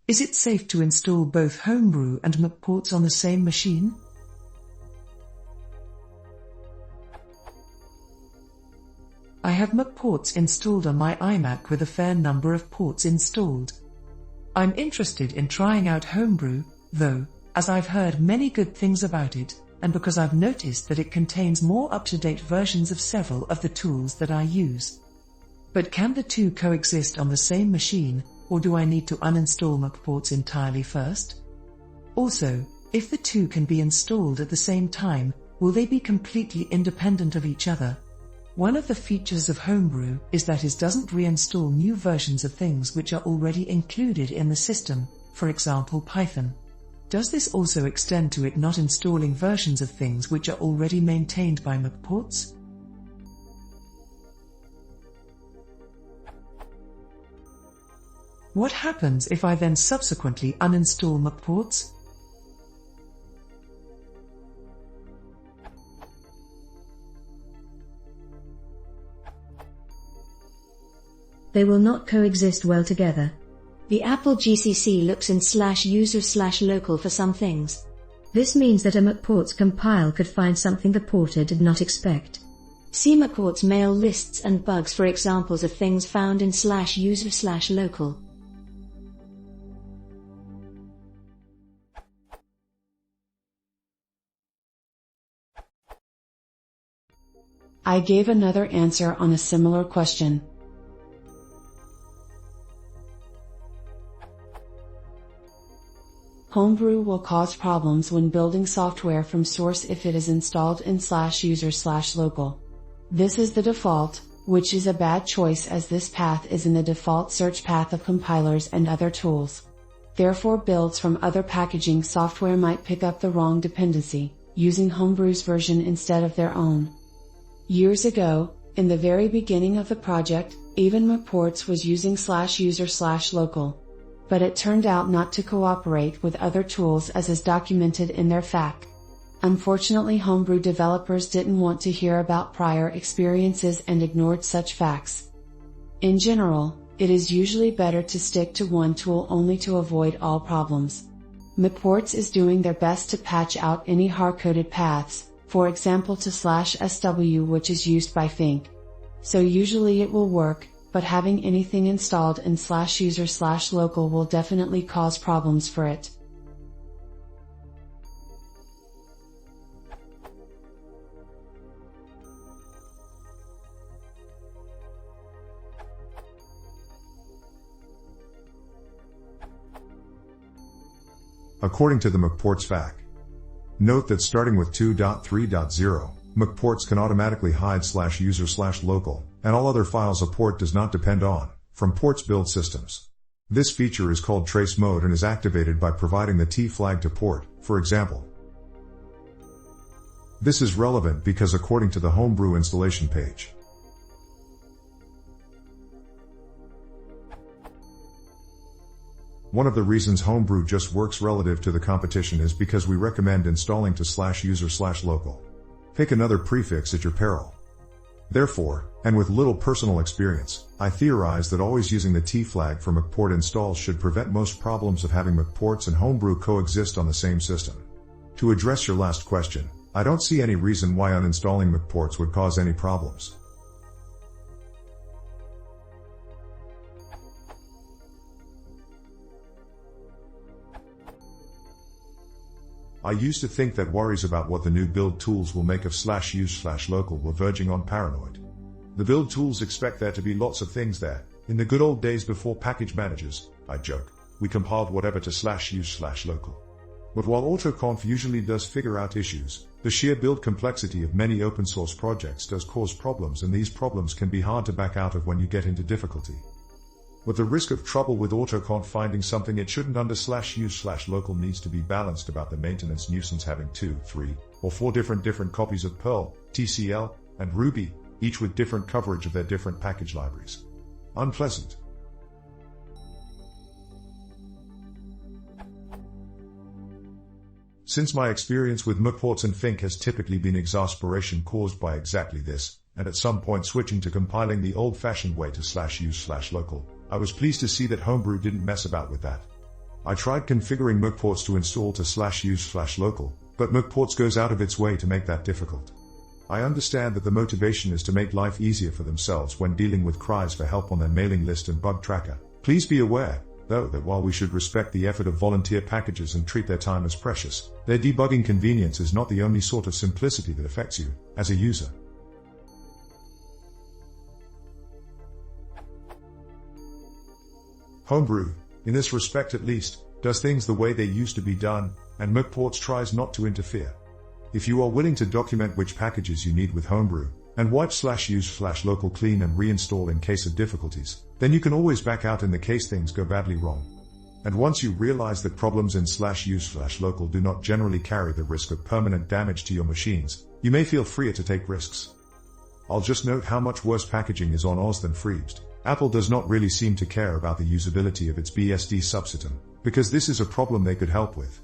Is it safe to install both Homebrew and Macports on the same machine? I have Macports installed on my iMac with a fair number of ports installed. I'm interested in trying out Homebrew, though, as I've heard many good things about it, and because I've noticed that it contains more up-to-date versions of several of the tools that I use. But can the two coexist on the same machine, or do I need to uninstall Macports entirely first? Also, if the two can be installed at the same time, will they be completely independent of each other? One of the features of Homebrew is that it doesn't reinstall new versions of things which are already included in the system, for example Python. Does this also extend to it not installing versions of things which are already maintained by Macports? What happens if I then subsequently uninstall Macports? They will not coexist well together. The Apple GCC looks in /user/local for some things. This means that a Macports compile could find something the porter did not expect. See Macports mail lists and bugs for examples of things found in /user/local. I gave another answer on a similar question. Homebrew will cause problems when building software from source if it is installed in /user/local. This is the default, which is a bad choice as this path is in the default search path of compilers and other tools. Therefore builds from other packaging software might pick up the wrong dependency, using Homebrew's version instead of their own. Years ago, in the very beginning of the project, even Macports was using /user/local. But it turned out not to cooperate with other tools as is documented in their FAQ. Unfortunately, Homebrew developers didn't want to hear about prior experiences and ignored such facts. In general, it is usually better to stick to one tool only to avoid all problems. Macports is doing their best to patch out any hard-coded paths, for example to /sw which is used by Fink. So usually it will work, but having anything installed in /user/local will definitely cause problems for it. According to the Macports FAQ. Note that starting with 2.3.0, Macports can automatically hide /user/local, and all other files a port does not depend on, from ports build systems. This feature is called trace mode and is activated by providing the T flag to port, for example. This is relevant because according to the Homebrew installation page, one of the reasons Homebrew just works relative to the competition is because we recommend installing to /user/local. Pick another prefix at your peril. Therefore, and with little personal experience, I theorize that always using the T flag for Macport installs should prevent most problems of having Macports and Homebrew coexist on the same system. To address your last question, I don't see any reason why uninstalling Macports would cause any problems. I used to think that worries about what the new build tools will make of /use/local were verging on paranoid. The build tools expect there to be lots of things there. In the good old days before package managers, I joke, we compiled whatever to /use/local. But while autoconf usually does figure out issues, the sheer build complexity of many open source projects does cause problems, and these problems can be hard to back out of when you get into difficulty. With the risk of trouble with autoconf finding something it shouldn't under /use/local needs to be balanced about the maintenance nuisance having 2, 3, or 4 different copies of Perl, TCL, and Ruby, each with different coverage of their different package libraries. Unpleasant. Since my experience with Macports and Fink has typically been exasperation caused by exactly this, and at some point switching to compiling the old-fashioned way to /use/local, I was pleased to see that Homebrew didn't mess about with that. I tried configuring Macports to install to /use/local, but Macports goes out of its way to make that difficult. I understand that the motivation is to make life easier for themselves when dealing with cries for help on their mailing list and bug tracker. Please be aware, though, that while we should respect the effort of volunteer packagers and treat their time as precious, their debugging convenience is not the only sort of simplicity that affects you, as a user. Homebrew, in this respect at least, does things the way they used to be done, and Macports tries not to interfere. If you are willing to document which packages you need with Homebrew, and wipe /use/local clean and reinstall in case of difficulties, then you can always back out in the case things go badly wrong. And once you realize that problems in /use/local do not generally carry the risk of permanent damage to your machines, you may feel freer to take risks. I'll just note how much worse packaging is on Oz than FreeBSD. Apple does not really seem to care about the usability of its BSD subsystem, because this is a problem they could help with.